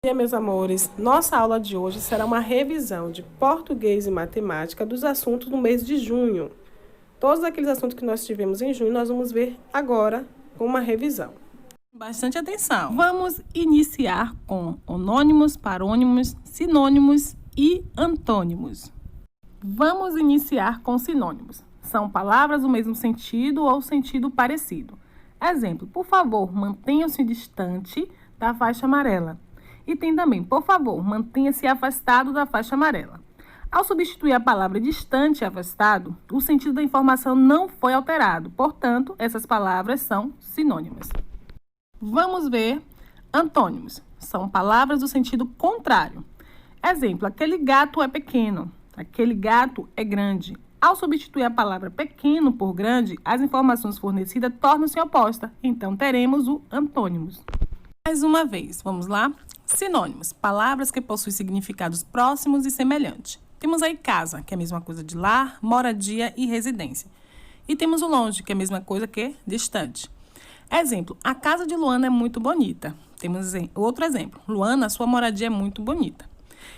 Bom dia, meus amores. Nossa aula de hoje será uma revisão de português e matemática dos assuntos do mês de junho. Todos aqueles assuntos que nós tivemos em junho, nós vamos ver agora com uma revisão. Bastante atenção. Vamos iniciar com onônimos, parônimos, sinônimos e antônimos. Vamos iniciar com sinônimos. São palavras do mesmo sentido ou sentido parecido. Exemplo, por favor, mantenha-se distante da faixa amarela. E tem também, por favor, mantenha-se afastado da faixa amarela. Ao substituir a palavra distante e afastado, o sentido da informação não foi alterado. Portanto, essas palavras são sinônimas. Vamos ver antônimos. São palavras do sentido contrário. Exemplo, aquele gato é pequeno. Aquele gato é grande. Ao substituir a palavra pequeno por grande, as informações fornecidas tornam-se opostas. Então, teremos o antônimos. Mais uma vez, vamos lá? Sinônimos, palavras que possuem significados próximos e semelhantes. Temos aí casa, que é a mesma coisa de lar, moradia e residência. E temos o longe, que é a mesma coisa que distante. Exemplo, a casa de Luana é muito bonita. Temos outro exemplo, Luana, sua moradia é muito bonita.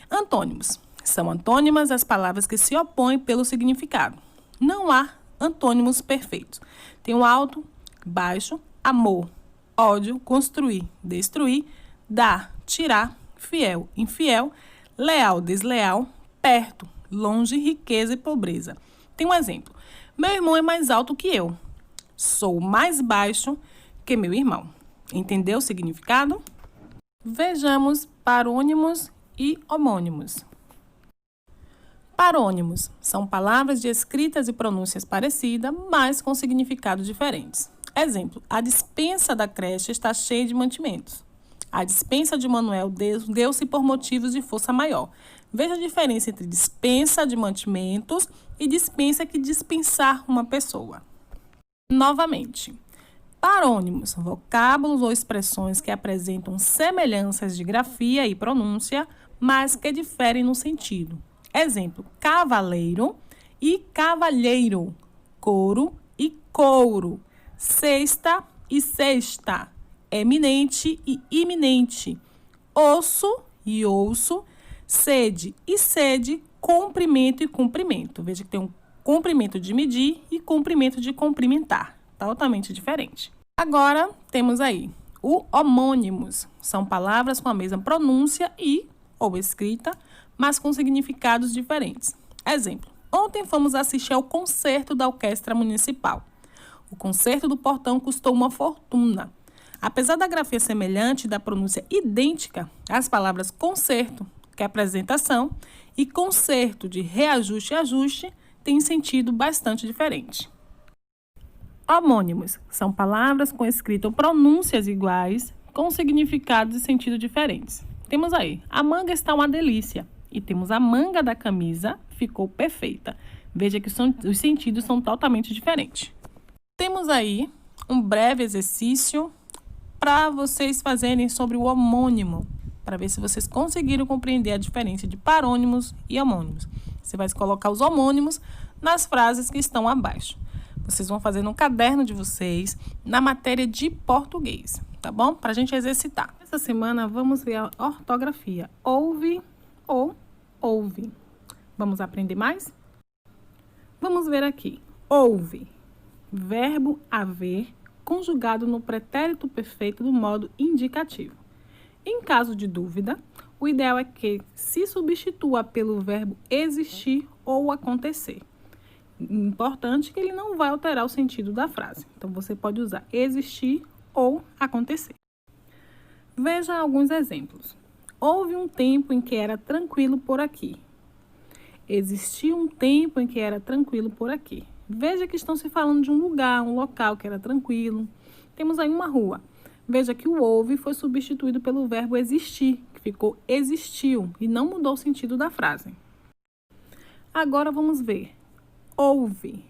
Antônimos, são antônimas as palavras que se opõem pelo significado. Não há antônimos perfeitos. Tem o alto, baixo, amor, ódio, construir, destruir, dar, tirar, fiel, infiel, leal, desleal, perto, longe, riqueza e pobreza. Tem um exemplo. Meu irmão é mais alto que eu. Sou mais baixo que meu irmão. Entendeu o significado? Vejamos parônimos e homônimos. Parônimos são palavras de escritas e pronúncias parecidas, mas com significados diferentes. Exemplo, a despensa da creche está cheia de mantimentos. A despensa de Manuel deu-se por motivos de força maior. Veja a diferença entre dispensa de mantimentos e dispensa que dispensar uma pessoa. Novamente, parônimos, vocábulos ou expressões que apresentam semelhanças de grafia e pronúncia, mas que diferem no sentido. Exemplo, cavaleiro e cavalheiro, couro e couro, cesta e cesta, eminente e iminente, osso e ouço, sede e sede, comprimento e cumprimento. Veja que tem um comprimento de medir e comprimento de cumprimentar, totalmente diferente. Agora, temos aí o homônimos. São palavras com a mesma pronúncia e ou escrita, mas com significados diferentes. Exemplo, ontem fomos assistir ao concerto da Orquestra Municipal. O concerto do Portão custou uma fortuna. Apesar da grafia semelhante e da pronúncia idêntica, as palavras concerto, que é apresentação, e concerto de reajuste e ajuste, têm sentido bastante diferente. Homônimos são palavras com escrita ou pronúncias iguais, com significados e sentido diferentes. Temos aí, a manga está uma delícia. E temos a manga da camisa, ficou perfeita. Veja que os sentidos são totalmente diferentes. Temos aí um breve exercício para vocês fazerem sobre o homônimo, para ver se vocês conseguiram compreender a diferença de parônimos e homônimos. Você vai colocar os homônimos nas frases que estão abaixo. Vocês vão fazer no caderno de vocês, na matéria de português, tá bom? Para a gente exercitar. Essa semana vamos ver a ortografia. Ouve ou ouve. Vamos aprender mais? Vamos ver aqui. Ouve. Verbo haver conjugado no pretérito perfeito do modo indicativo. Em caso de dúvida, o ideal é que se substitua pelo verbo existir ou acontecer. Importante que ele não vai alterar o sentido da frase. Então, você pode usar existir ou acontecer. Veja alguns exemplos. Houve um tempo em que era tranquilo por aqui. Existia um tempo em que era tranquilo por aqui. Veja que estão se falando de um lugar, um local que era tranquilo. Temos aí uma rua. Veja que o houve foi substituído pelo verbo existir, que ficou existiu e não mudou o sentido da frase. Agora vamos ver. Ouve.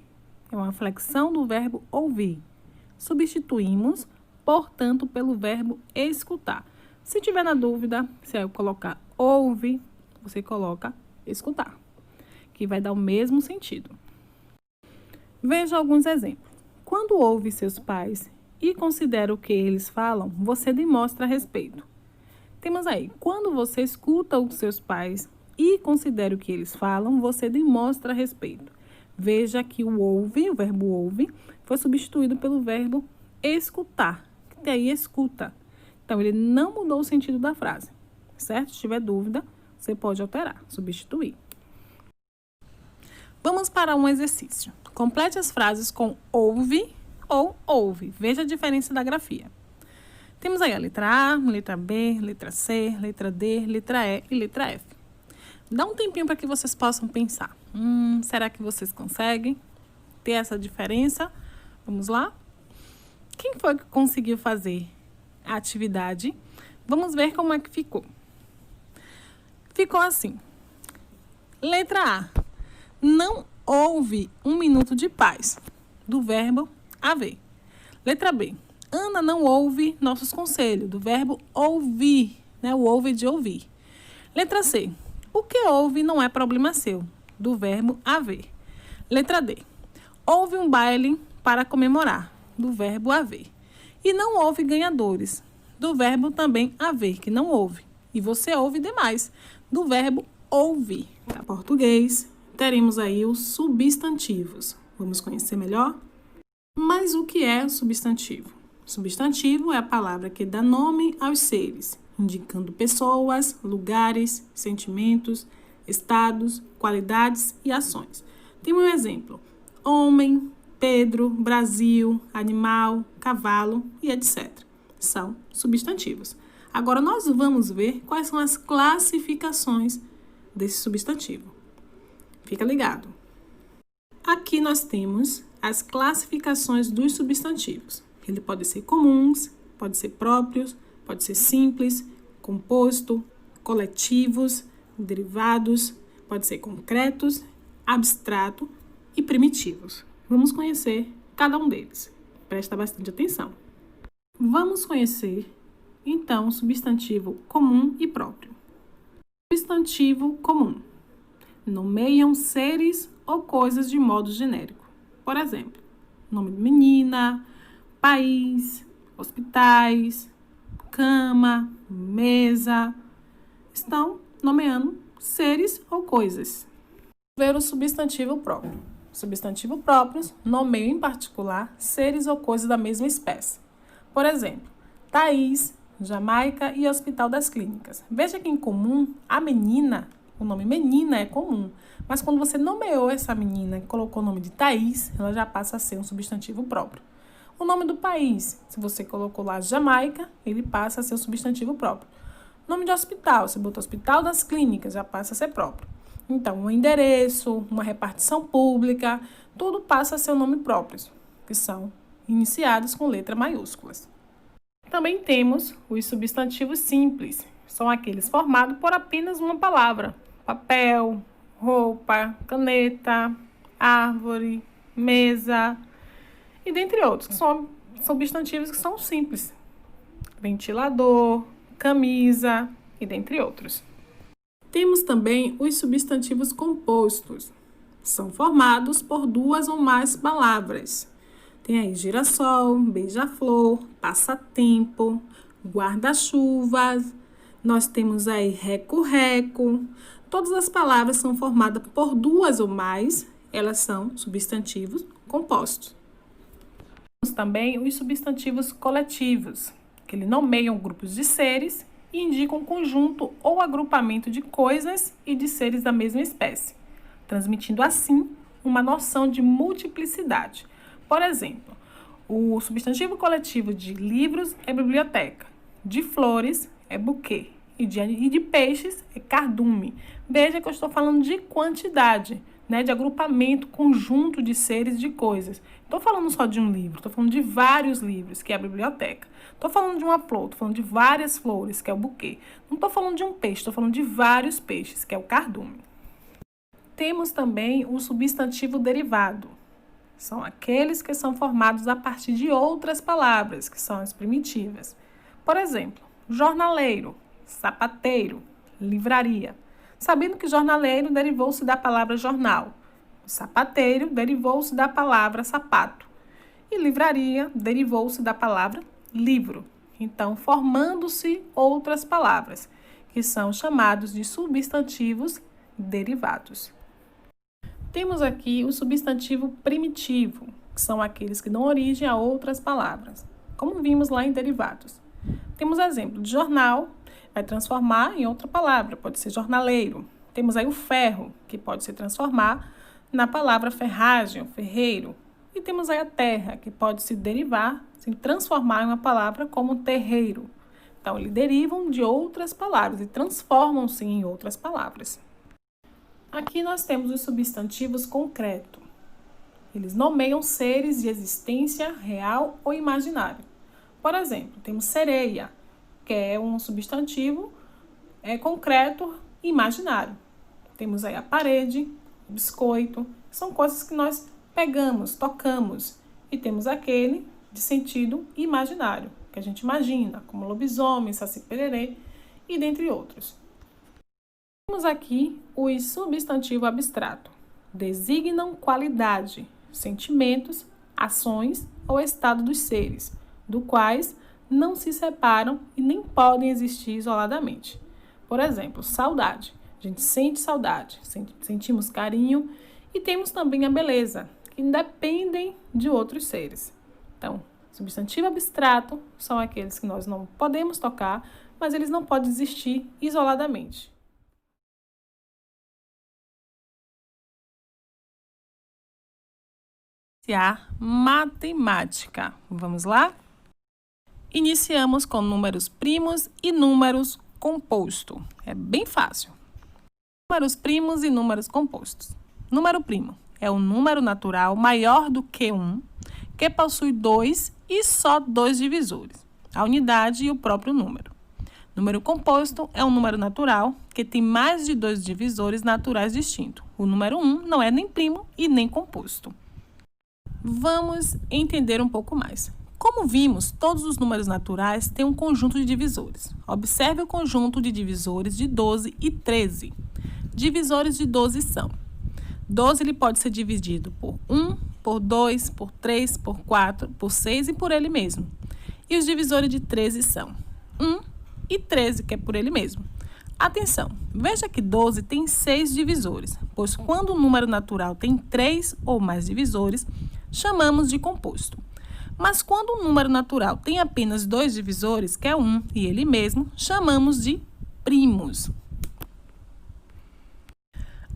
É uma flexão do verbo ouvir. Substituímos, portanto, pelo verbo escutar. Se tiver na dúvida, se eu colocar ouve, você coloca escutar, que vai dar o mesmo sentido. Veja alguns exemplos. Quando ouve seus pais e considera o que eles falam, você demonstra respeito. Temos aí, quando você escuta os seus pais e considera o que eles falam, você demonstra respeito. Veja que o ouve, o verbo ouve, foi substituído pelo verbo escutar, que tem aí escuta. Então, ele não mudou o sentido da frase, certo? Se tiver dúvida, você pode alterar, substituir. Vamos para um exercício. Complete as frases com ouve ou ouve. Veja a diferença da grafia. Temos aí a letra A, letra B, letra C, letra D, letra E e letra F. Dá um tempinho para que vocês possam pensar. Será que vocês conseguem ter essa diferença? Vamos lá? Quem foi que conseguiu fazer a atividade? Vamos ver como é que ficou. Ficou assim. Letra A. Não houve um minuto de paz. Do verbo haver. Letra B. Ana não ouve nossos conselhos. Do verbo ouvir. O ouve de ouvir. Letra C. O que houve não é problema seu. Do verbo haver. Letra D. Houve um baile para comemorar. Do verbo haver. E não houve ganhadores. Do verbo também haver, que não houve. E você ouve demais. Do verbo ouvir. Para português, teremos aí os substantivos. Vamos conhecer melhor? Mas o que é substantivo? Substantivo é a palavra que dá nome aos seres, indicando pessoas, lugares, sentimentos, estados, qualidades e ações. Tem um exemplo: homem, Pedro, Brasil, animal, cavalo e etc. São substantivos. Agora, nós vamos ver quais são as classificações desse substantivo. Fica ligado. Aqui nós temos as classificações dos substantivos. Ele pode ser comuns, pode ser próprios, pode ser simples, composto, coletivos, derivados, pode ser concretos, abstrato e primitivos. Vamos conhecer cada um deles. Presta bastante atenção. Vamos conhecer, então, o substantivo comum e próprio. Substantivo comum. Nomeiam seres ou coisas de modo genérico. Por exemplo, nome de menina, país, hospitais, cama, mesa. Estão nomeando seres ou coisas. Ver o substantivo próprio. Substantivo próprios nomeiam em particular seres ou coisas da mesma espécie. Por exemplo, Thaís, Jamaica e Hospital das Clínicas. Veja que em comum, a menina, o nome menina é comum, mas quando você nomeou essa menina e colocou o nome de Thaís, ela já passa a ser um substantivo próprio. O nome do país, se você colocou lá Jamaica, ele passa a ser um substantivo próprio. Nome de hospital, se botou Hospital das Clínicas, já passa a ser próprio. Então, um endereço, uma repartição pública, tudo passa a ser o nome próprio, que são iniciados com letras maiúsculas. Também temos os substantivos simples, são aqueles formados por apenas uma palavra: papel, roupa, caneta, árvore, mesa, e dentre outros, que são substantivos que são simples: ventilador, camisa, e dentre outros. Temos também os substantivos compostos. São formados por duas ou mais palavras. Tem aí girassol, beija-flor, passatempo, guarda-chuva. Nós temos aí reco-reco. Todas as palavras são formadas por duas ou mais. Elas são substantivos compostos. Temos também os substantivos coletivos, que eles nomeiam grupos de seres e indicam um conjunto ou agrupamento de coisas e de seres da mesma espécie, transmitindo assim uma noção de multiplicidade. Por exemplo, o substantivo coletivo de livros é biblioteca, de flores é buquê e de peixes é cardume. Veja que eu estou falando de quantidade, de agrupamento, conjunto de seres, de coisas. Estou falando só de um livro, estou falando de vários livros, que é a biblioteca. Estou falando de uma flor, estou falando de várias flores, que é o buquê. Não estou falando de um peixe, estou falando de vários peixes, que é o cardume. Temos também o substantivo derivado. São aqueles que são formados a partir de outras palavras, que são as primitivas. Por exemplo, jornaleiro, sapateiro, livraria. Sabendo que jornaleiro derivou-se da palavra jornal, sapateiro derivou-se da palavra sapato e livraria derivou-se da palavra livro. Então, formando-se outras palavras, que são chamados de substantivos derivados. Temos aqui o substantivo primitivo, que são aqueles que dão origem a outras palavras, como vimos lá em derivados. Temos exemplo de jornal, vai transformar em outra palavra, pode ser jornaleiro. Temos aí o ferro, que pode se transformar na palavra ferragem, ou ferreiro. E temos aí a terra, que pode se derivar, se transformar em uma palavra como terreiro. Então, eles derivam de outras palavras e transformam-se em outras palavras. Aqui nós temos os substantivos concretos. Eles nomeiam seres de existência real ou imaginária. Por exemplo, temos sereia, que é um substantivo concreto e imaginário. Temos aí a parede, o biscoito, são coisas que nós pegamos, tocamos. E temos aquele de sentido imaginário, que a gente imagina, como lobisomem, saci-pererê e dentre outros. Temos aqui os substantivos abstratos. Designam qualidade, sentimentos, ações ou estado dos seres, do quais não se separam e nem podem existir isoladamente. Por exemplo, saudade. A gente sente saudade, sentimos carinho e temos também a beleza, que independem de outros seres. Então, substantivo abstrato são aqueles que nós não podemos tocar, mas eles não podem existir isoladamente. Matemática. Vamos lá? Iniciamos com números primos e números compostos. É bem fácil. Números primos e números compostos. Número primo é um número natural maior do que 1, que possui 2 e só 2 divisores, a unidade e o próprio número. Número composto é um número natural que tem mais de 2 divisores naturais distintos. O número 1 não é nem primo e nem composto. Vamos entender um pouco mais. Como vimos, todos os números naturais têm um conjunto de divisores. Observe o conjunto de divisores de 12 e 13. Divisores de 12 são: 12 ele pode ser dividido por 1, por 2, por 3, por 4, por 6 e por ele mesmo. E os divisores de 13 são 1 e 13, que é por ele mesmo. Atenção, veja que 12 tem 6 divisores, pois quando o número natural tem 3 ou mais divisores, chamamos de composto. Mas quando o número natural tem apenas 2 divisores, que é 1 e ele mesmo, chamamos de primos.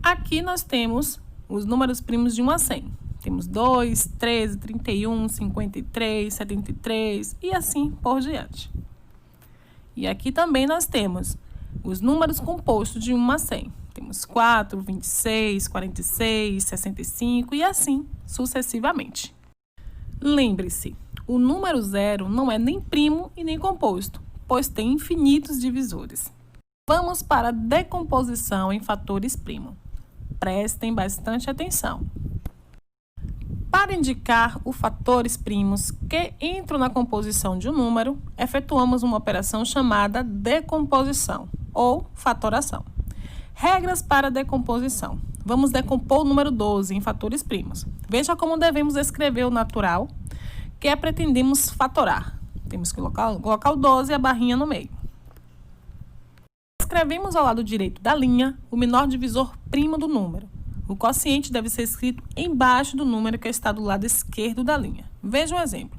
Aqui nós temos os números primos de 1 a 100. Temos 2, 13, 31, 53, 73 e assim por diante. E aqui também nós temos os números compostos de 1 a 100. Temos 4, 26, 46, 65 e assim sucessivamente. Lembre-se, o número 0 não é nem primo e nem composto, pois tem infinitos divisores. Vamos para a decomposição em fatores primos. Prestem bastante atenção. Para indicar os fatores primos que entram na composição de um número, efetuamos uma operação chamada decomposição ou fatoração. Regras para decomposição. Vamos decompor o número 12 em fatores primos. Veja como devemos escrever o natural que pretendemos fatorar. Temos que colocar o 12 e a barrinha no meio. Escrevemos ao lado direito da linha o menor divisor primo do número. O quociente deve ser escrito embaixo do número que está do lado esquerdo da linha. Veja um exemplo.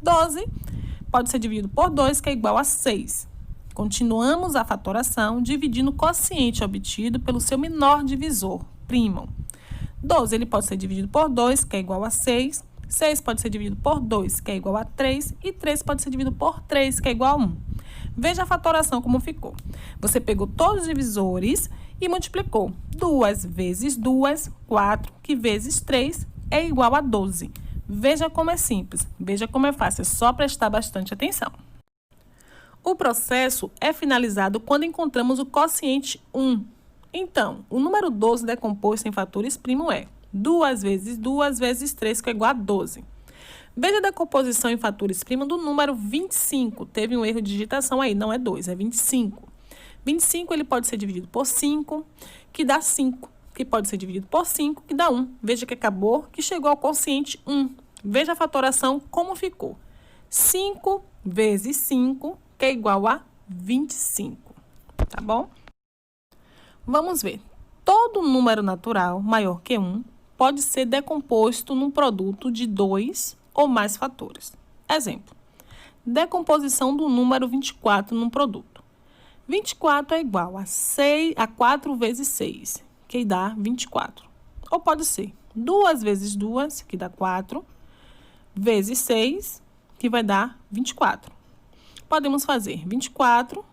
12 pode ser dividido por 2, que é igual a 6. Continuamos a fatoração dividindo o quociente obtido pelo seu menor divisor, primo. 12 ele pode ser dividido por 2, que é igual a 6. 6 pode ser dividido por 2, que é igual a 3. E 3 pode ser dividido por 3, que é igual a 1. Veja a fatoração como ficou. Você pegou todos os divisores e multiplicou. 2 vezes 2, 4, que vezes 3 é igual a 12. Veja como é simples, veja como é fácil, é só prestar bastante atenção. O processo é finalizado quando encontramos o quociente 1. Então, o número 12 decomposto em fatores primos é 2 vezes 2 vezes 3, que é igual a 12. Veja a decomposição em fatores primos do número 25. Teve um erro de digitação aí, não é 2, é 25. 25 ele pode ser dividido por 5, que dá 5. Que pode ser dividido por 5, que dá 1. Veja que acabou, que chegou ao quociente 1. Veja a fatoração como ficou. 5 vezes 5, que é igual a 25, tá bom? Vamos ver. Todo número natural maior que 1 pode ser decomposto num produto de 2 ou mais fatores. Exemplo, decomposição do número 24 num produto. 24 é igual a 4 vezes 6, que dá 24. Ou pode ser 2 vezes 2, que dá 4, vezes 6, que vai dar 24. Podemos fazer 24,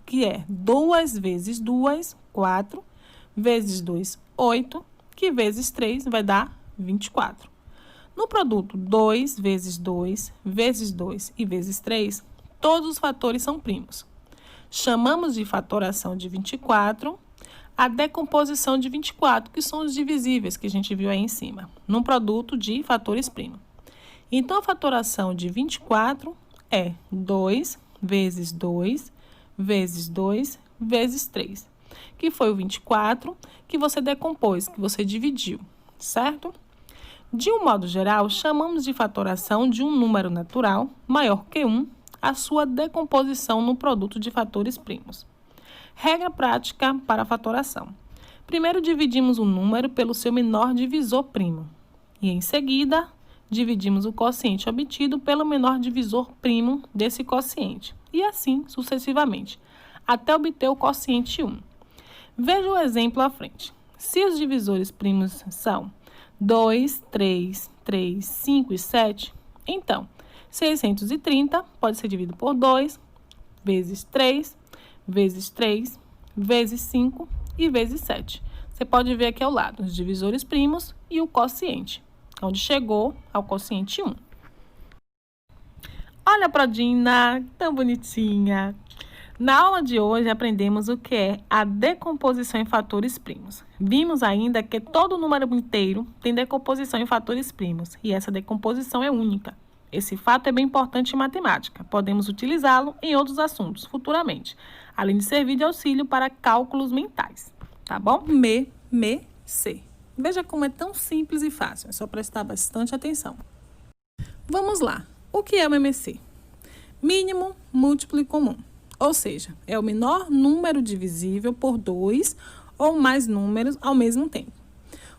que é 2 vezes 2, 4, vezes 2, 8, que vezes 3 vai dar 24. No produto 2 vezes 2, vezes 2 e vezes 3, todos os fatores são primos. Chamamos de fatoração de 24 a decomposição de 24, que são os divisíveis que a gente viu aí em cima, num produto de fatores primos. Então, a fatoração de 24 é 2 vezes 2, vezes 2, vezes 3, que foi o 24 que você decompôs, que você dividiu, certo? De um modo geral, chamamos de fatoração de um número natural maior que 1 a sua decomposição no produto de fatores primos. Regra prática para a fatoração. Primeiro, dividimos o número pelo seu menor divisor primo. E, em seguida, dividimos o quociente obtido pelo menor divisor primo desse quociente. E assim, sucessivamente, até obter o quociente 1. Veja o exemplo à frente. Se os divisores primos são 2, 3, 3, 5 e 7, então, 630 pode ser dividido por 2, vezes 3, vezes 3, vezes 5 e vezes 7. Você pode ver aqui ao lado os divisores primos e o quociente, onde chegou ao quociente 1. Olha a Prodina, tão bonitinha! Na aula de hoje, aprendemos o que é a decomposição em fatores primos. Vimos ainda que todo número inteiro tem decomposição em fatores primos, e essa decomposição é única. Esse fato é bem importante em matemática. Podemos utilizá-lo em outros assuntos futuramente, além de servir de auxílio para cálculos mentais. Tá bom? C. Veja como é tão simples e fácil. É só prestar bastante atenção. Vamos lá. O que é o MMC? Mínimo, múltiplo e comum. Ou seja, é o menor número divisível por 2 ou mais números ao mesmo tempo.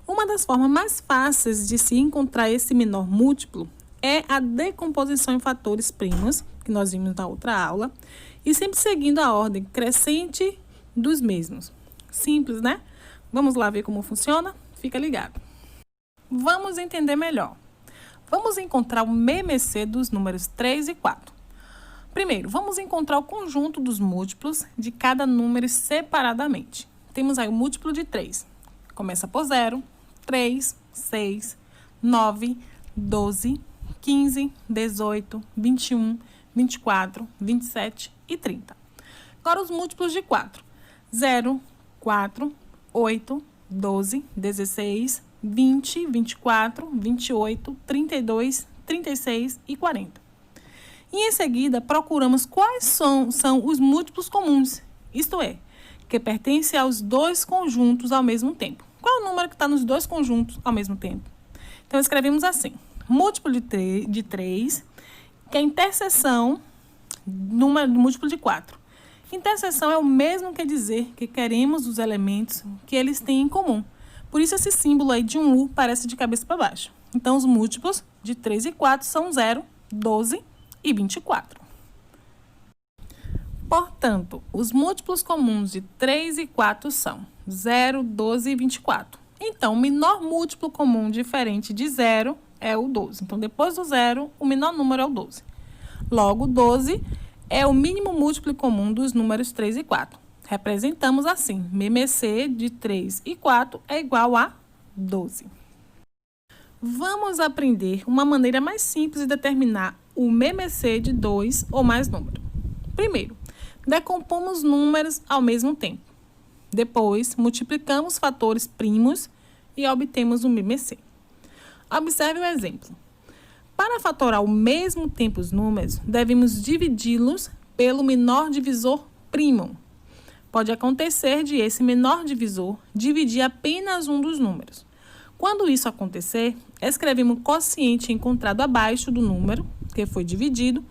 Uma das formas mais fáceis de se encontrar esse menor múltiplo é a decomposição em fatores primos, que nós vimos na outra aula, e sempre seguindo a ordem crescente dos mesmos. Simples, né? Vamos lá ver como funciona? Fica ligado. Vamos entender melhor. Vamos encontrar o MMC dos números 3 e 4. Primeiro, vamos encontrar o conjunto dos múltiplos de cada número separadamente. Temos aí o múltiplo de 3. Começa por 0, 3, 6, 9, 12, 15, 18, 21, 24, 27 e 30. Agora os múltiplos de 4. 0, 4, 8, 12, 16, 20, 24, 28, 32, 36 e 40. E em seguida, procuramos quais são os múltiplos comuns, isto é, que pertencem aos dois conjuntos ao mesmo tempo. Qual é o número que está nos dois conjuntos ao mesmo tempo? Então, escrevemos assim. Múltiplo de 3, que é a interseção do múltiplo de 4. Interseção é o mesmo que dizer que queremos os elementos que eles têm em comum. Por isso, esse símbolo aí de um U parece de cabeça para baixo. Então, os múltiplos de 3 e 4 são 0, 12 e 24. Portanto, os múltiplos comuns de 3 e 4 são 0, 12 e 24. Então, o menor múltiplo comum diferente de 0 é o 12. Então, depois do 0, o menor número é o 12. Logo, 12 é o mínimo múltiplo comum dos números 3 e 4. Representamos assim, MMC de 3 e 4 é igual a 12. Vamos aprender uma maneira mais simples de determinar o MMC de 2 ou mais números. Primeiro, decompomos números ao mesmo tempo. Depois, multiplicamos fatores primos e obtemos o MMC. Observe o exemplo. Para fatorar ao mesmo tempo os números, devemos dividi-los pelo menor divisor primo. Pode acontecer de esse menor divisor dividir apenas um dos números. Quando isso acontecer, escrevemos o quociente encontrado abaixo do número que foi dividido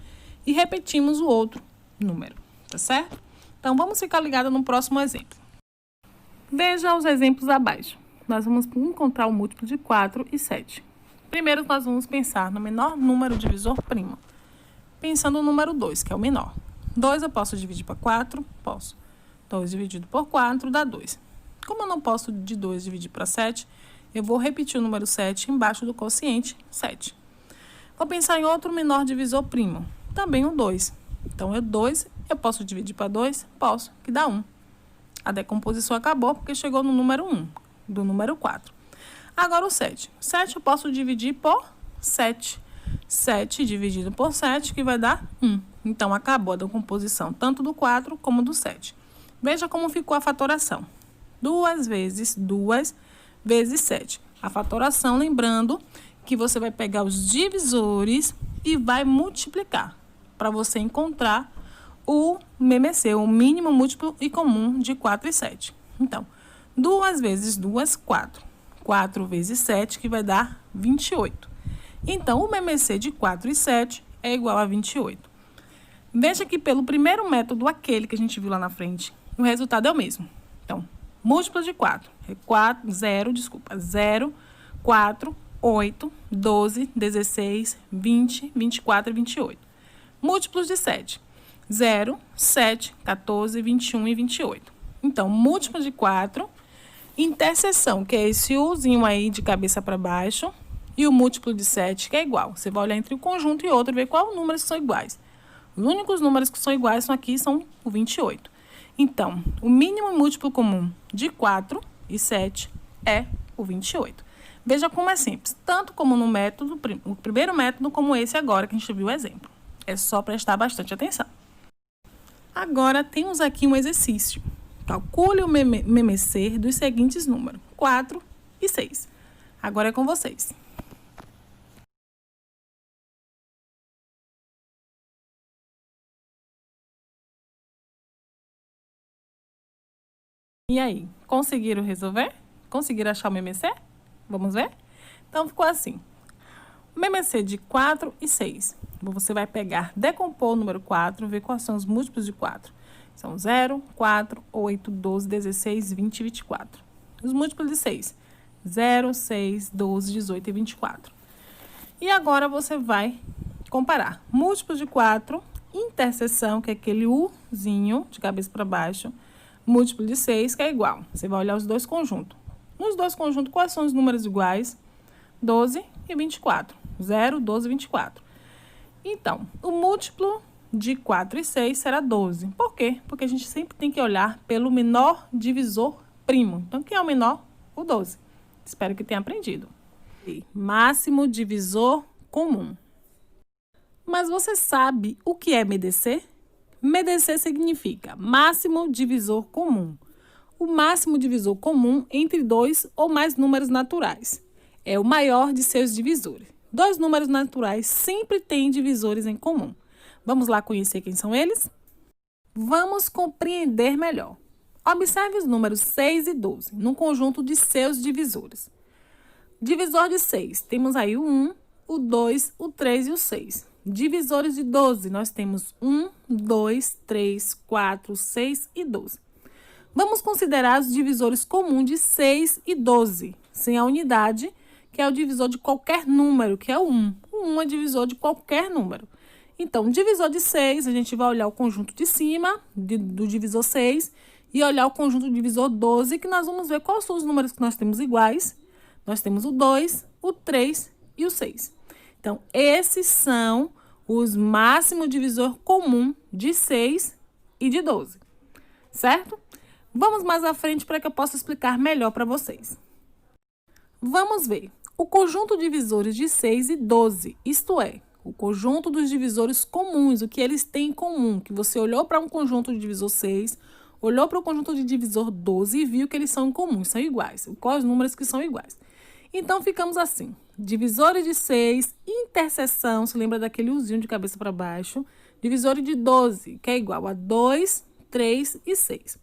e repetimos o outro número, tá certo? Então, vamos ficar ligados no próximo exemplo. Veja os exemplos abaixo. Nós vamos encontrar o múltiplo de 4 e 7. Primeiro, nós vamos pensar no menor número divisor primo. Pensando no número 2, que é o menor. 2 eu posso dividir para 4? Posso. 2 dividido por 4 dá 2. Como eu não posso de 2 dividir para 7, eu vou repetir o número 7 embaixo do quociente 7. Vou pensar em outro menor divisor primo. Também o 2. Então, o 2 eu posso dividir para 2? Posso, que dá 1. A decomposição acabou porque chegou no número 1, do número 4. Agora o 7. 7 eu posso dividir por 7. 7 dividido por 7, que vai dar 1. Então, acabou a decomposição tanto do 4 como do 7. Veja como ficou a fatoração. 2 vezes 2 vezes 7. A fatoração, lembrando que você vai pegar os divisores e vai multiplicar para você encontrar o MMC, o mínimo múltiplo e comum de 4 e 7. Então, 2 vezes 2, 4. 4 vezes 7, que vai dar 28. Então, o MMC de 4 e 7 é igual a 28. Veja que pelo primeiro método, aquele que a gente viu lá na frente, o resultado é o mesmo. Então, múltiplo de 4 é 0, 4, 8, 12, 16, 20, 24 e 28. Múltiplos de 7. 0, 7, 14, 21 e 28. Então, múltiplo de 4, interseção, que é esse Uzinho aí de cabeça para baixo, e o múltiplo de 7, que é igual. Você vai olhar entre um conjunto e outro e ver qual números que são iguais. Os únicos números que são iguais são o 28. Então, o mínimo múltiplo comum de 4 e 7 é o 28. Veja como é simples, tanto como no método, o primeiro método, como esse agora que a gente viu o exemplo. É só prestar bastante atenção. Agora, temos aqui um exercício. Calcule o MMC dos seguintes números, 4 e 6. Agora é com vocês. E aí, conseguiram resolver? Conseguiram achar o MMC? Vamos ver? Então, ficou assim. O MMC de 4 e 6. Você vai pegar, decompor o número 4, ver quais são os múltiplos de 4. São 0, 4, 8, 12, 16, 20 e 24. Os múltiplos de 6. 0, 6, 12, 18 e 24. E agora você vai comparar. Múltiplos de 4, interseção, que é aquele Uzinho de cabeça para baixo. Múltiplo de 6, que é igual. Você vai olhar os dois conjuntos. Nos dois conjuntos, quais são os números iguais? 12 e 24. 0, 12 e 24. Então, o múltiplo de 4 e 6 será 12. Por quê? Porque a gente sempre tem que olhar pelo menor divisor primo. Então, quem é o menor? O 12. Espero que tenha aprendido. E máximo divisor comum. Mas você sabe o que é MDC? MDC significa máximo divisor comum. O máximo divisor comum entre dois ou mais números naturais. É o maior de seus divisores. Dois números naturais sempre têm divisores em comum. Vamos lá conhecer quem são eles? Vamos compreender melhor. Observe os números 6 e 12 no conjunto de seus divisores. Divisor de 6, temos aí o 1, o 2, o 3 e o 6. Divisores de 12, nós temos 1, 2, 3, 4, 6 e 12. Vamos considerar os divisores comuns de 6 e 12, sem a unidade, que é o divisor de qualquer número, que é o 1. O 1 é divisor de qualquer número. Então, divisor de 6, a gente vai olhar o conjunto de cima, do divisor 6, e olhar o conjunto do divisor 12, que nós vamos ver quais são os números que nós temos iguais. Nós temos o 2, o 3 e o 6. Então, esses são os máximos divisor comum de 6 e de 12, certo? Vamos mais à frente para que eu possa explicar melhor para vocês. Vamos ver o conjunto de divisores de 6 e 12, isto é, o conjunto dos divisores comuns, o que eles têm em comum, que você olhou para um conjunto de divisor 6, olhou para o conjunto de divisor 12 e viu que eles são comuns, são iguais, quais os números que são iguais. Então, ficamos assim, divisores de 6, interseção, se lembra daquele Uzinho de cabeça para baixo, divisores de 12, que é igual a 2, 3 e 6.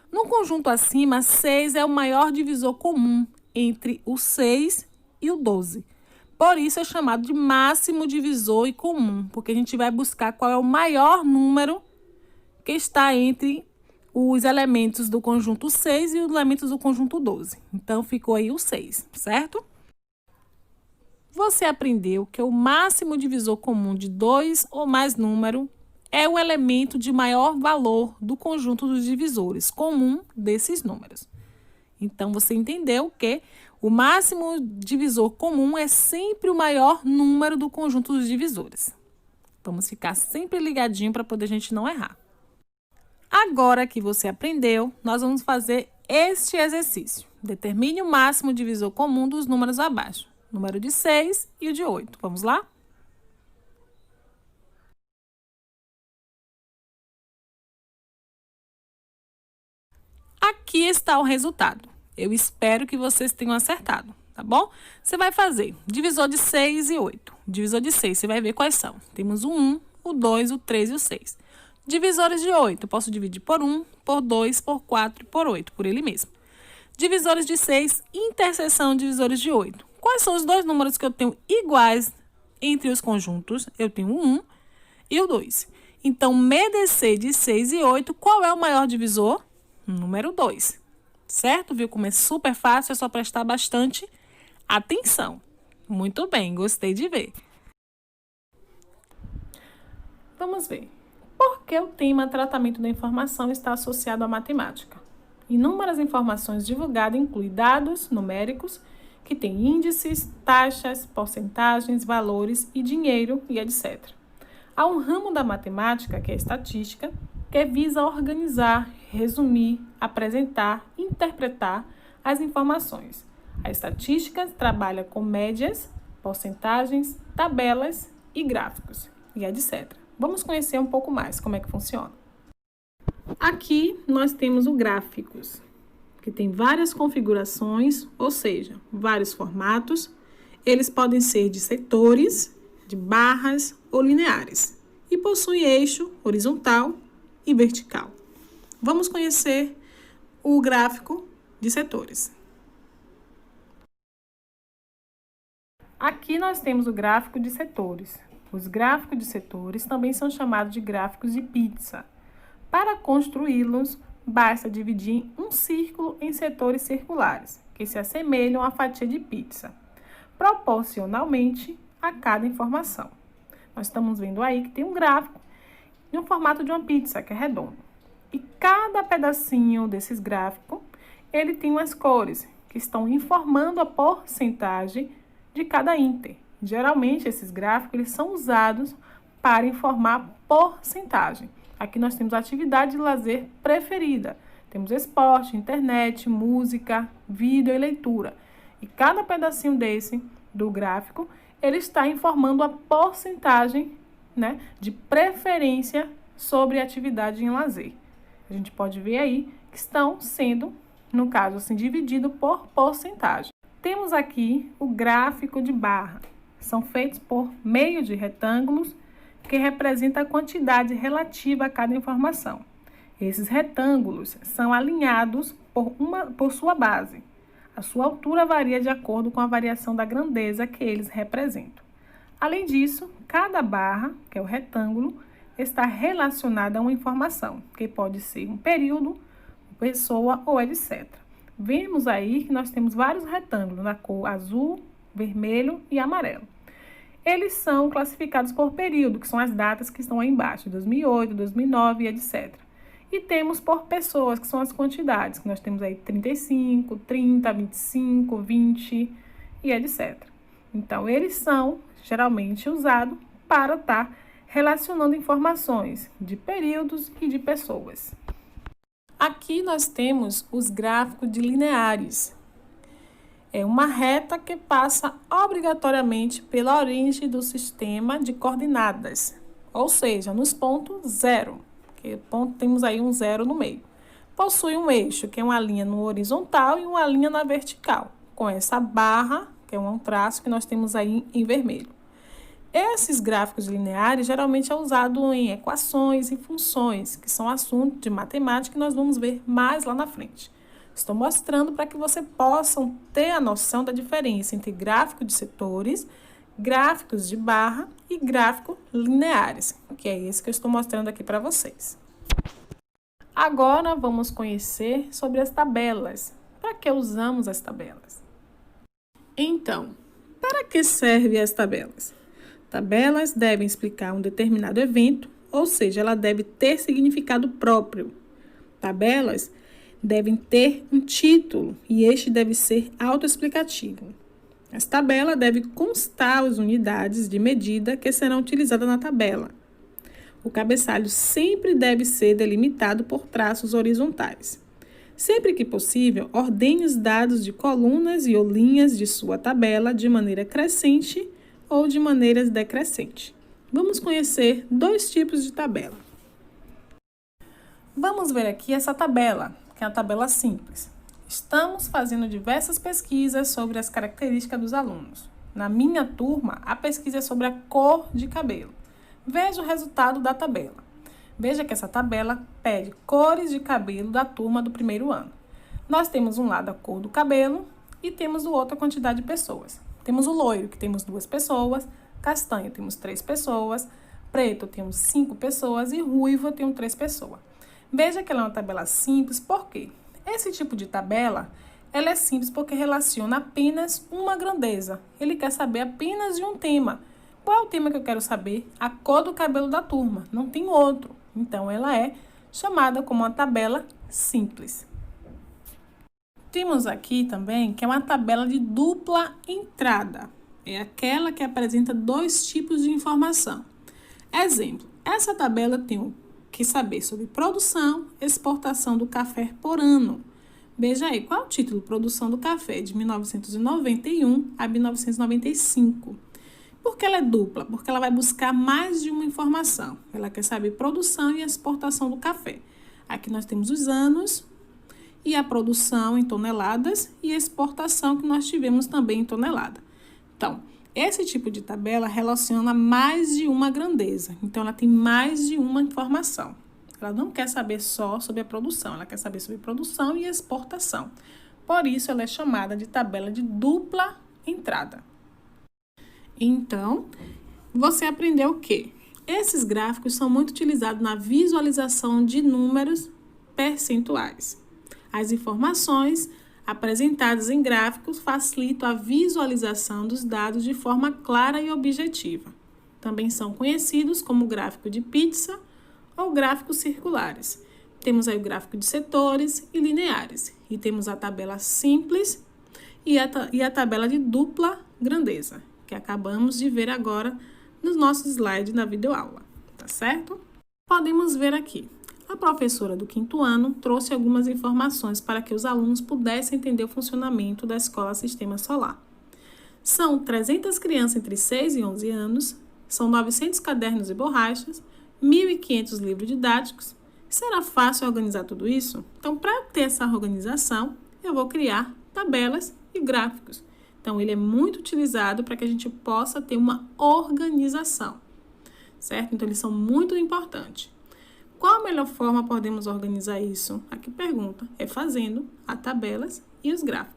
No conjunto acima, 6 é o maior divisor comum entre o 6 e o 12. Por isso é chamado de máximo divisor e comum, porque a gente vai buscar qual é o maior número que está entre os elementos do conjunto 6 e os elementos do conjunto 12. Então, ficou aí o 6, certo? Você aprendeu que o máximo divisor comum de dois ou mais números é o elemento de maior valor do conjunto dos divisores comum desses números. Então, você entendeu que o máximo divisor comum é sempre o maior número do conjunto dos divisores. Vamos ficar sempre ligadinho para poder a gente não errar. Agora que você aprendeu, nós vamos fazer este exercício. Determine o máximo divisor comum dos números abaixo. Número de 6 e o de 8. Vamos lá? Aqui está o resultado. Eu espero que vocês tenham acertado, tá bom? Você vai fazer divisor de 6 e 8. Divisor de 6, você vai ver quais são. Temos o 1, o 2, o 3 e o 6. Divisores de 8, eu posso dividir por 1, por 2, por 4 e por 8, por ele mesmo. Divisores de 6, interseção de divisores de 8. Quais são os dois números que eu tenho iguais entre os conjuntos? Eu tenho o 1 e o 2. Então, MDC de 6 e 8, qual é o maior divisor? Número 2. Certo? Viu como é super fácil? É só prestar bastante atenção. Muito bem, gostei de ver. Vamos ver. Por que o tema tratamento da informação está associado à matemática? Inúmeras informações divulgadas incluem dados numéricos, que têm índices, taxas, porcentagens, valores e dinheiro e etc. Há um ramo da matemática, que é a estatística, que visa organizar, resumir, apresentar, interpretar as informações. A estatística trabalha com médias, porcentagens, tabelas e gráficos e etc. Vamos conhecer um pouco mais como é que funciona. Aqui nós temos o gráficos, que tem várias configurações, ou seja, vários formatos. Eles podem ser de setores, de barras ou lineares e possuem eixo horizontal e vertical. Vamos conhecer o gráfico de setores. Aqui nós temos o gráfico de setores. Os gráficos de setores também são chamados de gráficos de pizza. Para construí-los, basta dividir um círculo em setores circulares, que se assemelham à fatia de pizza, proporcionalmente a cada informação. Nós estamos vendo aí que tem um gráfico no formato de uma pizza, que é redondo. E cada pedacinho desses gráficos, ele tem umas cores, que estão informando a porcentagem de cada ínter. Geralmente, esses gráficos eles são usados para informar porcentagem. Aqui nós temos atividade de lazer preferida. Temos esporte, internet, música, vídeo e leitura. E cada pedacinho desse, do gráfico, ele está informando a porcentagem, né, de preferência sobre atividade em lazer. A gente pode ver aí que estão sendo, no caso assim, divididos por porcentagem. Temos aqui o gráfico de barra. São feitos por meio de retângulos que representa a quantidade relativa a cada informação. Esses retângulos são alinhados por sua base. A sua altura varia de acordo com a variação da grandeza que eles representam. Além disso, cada barra, que é o retângulo, está relacionada a uma informação, que pode ser um período, pessoa ou etc. Vemos aí que nós temos vários retângulos na cor azul, vermelho e amarelo. Eles são classificados por período, que são as datas que estão aí embaixo, 2008, 2009 e etc. E temos por pessoas, que são as quantidades, que nós temos aí 35, 30, 25, 20 e etc. Então, eles são geralmente usados para estar relacionando informações de períodos e de pessoas. Aqui nós temos os gráficos de lineares. É uma reta que passa obrigatoriamente pela origem do sistema de coordenadas, ou seja, nos pontos 0, que temos aí um 0 no meio. Possui um eixo, que é uma linha no horizontal e uma linha na vertical, com essa barra, que é um traço que nós temos aí em vermelho. Esses gráficos lineares geralmente é usado em equações e funções, que são assuntos de matemática que nós vamos ver mais lá na frente. Estou mostrando para que você possam ter a noção da diferença entre gráfico de setores, gráficos de barra e gráficos lineares, que é esse que eu estou mostrando aqui para vocês. Agora vamos conhecer sobre as tabelas. Para que usamos as tabelas? Então, para que servem as tabelas? Tabelas devem explicar um determinado evento, ou seja, ela deve ter significado próprio. Tabelas devem ter um título e este deve ser autoexplicativo. As tabelas devem constar as unidades de medida que serão utilizadas na tabela. O cabeçalho sempre deve ser delimitado por traços horizontais. Sempre que possível, ordene os dados de colunas e ou linhas de sua tabela de maneira crescente ou de maneira decrescente. Vamos conhecer dois tipos de tabela. Vamos ver aqui essa tabela, que é a tabela simples. Estamos fazendo diversas pesquisas sobre as características dos alunos. Na minha turma, a pesquisa é sobre a cor de cabelo. Veja o resultado da tabela. Veja que essa tabela pede cores de cabelo da turma do primeiro ano. Nós temos um lado a cor do cabelo e temos do outro a quantidade de pessoas. Temos o loiro, que temos 2 pessoas, castanho, temos 3 pessoas, preto, temos 5 pessoas e ruivo, temos 3 pessoas. Veja que ela é uma tabela simples, por quê? Esse tipo de tabela, ela é simples porque relaciona apenas uma grandeza. Ele quer saber apenas de um tema. Qual é o tema que eu quero saber? A cor do cabelo da turma, não tem outro. Então, ela é chamada como uma tabela simples. Temos aqui também que é uma tabela de dupla entrada. É aquela que apresenta 2 tipos de informação. Exemplo, essa tabela tem que saber sobre produção e exportação do café por ano. Veja aí, qual é o título? Produção do café de 1991 a 1995. Por que ela é dupla? Porque ela vai buscar mais de uma informação. Ela quer saber produção e exportação do café. Aqui nós temos os anos e a produção em toneladas e a exportação que nós tivemos também em tonelada. Então, esse tipo de tabela relaciona mais de uma grandeza. Então, ela tem mais de uma informação. Ela não quer saber só sobre a produção, ela quer saber sobre produção e exportação. Por isso, ela é chamada de tabela de dupla entrada. Então, você aprendeu o quê? Esses gráficos são muito utilizados na visualização de números percentuais. As informações apresentadas em gráficos facilitam a visualização dos dados de forma clara e objetiva. Também são conhecidos como gráfico de pizza ou gráficos circulares. Temos aí o gráfico de setores e lineares. E temos a tabela simples e a tabela de dupla grandeza, que acabamos de ver agora nos nossos slides na videoaula, tá certo? Podemos ver aqui. A professora do 5º ano trouxe algumas informações para que os alunos pudessem entender o funcionamento da Escola Sistema Solar. São 300 crianças entre 6 e 11 anos, são 900 cadernos e borrachas, 1.500 livros didáticos. Será fácil organizar tudo isso? Então, para ter essa organização, eu vou criar tabelas e gráficos. Então, ele é muito utilizado para que a gente possa ter uma organização, certo? Então, eles são muito importantes. Qual a melhor forma podemos organizar isso? Aqui pergunta, é fazendo as tabelas e os gráficos.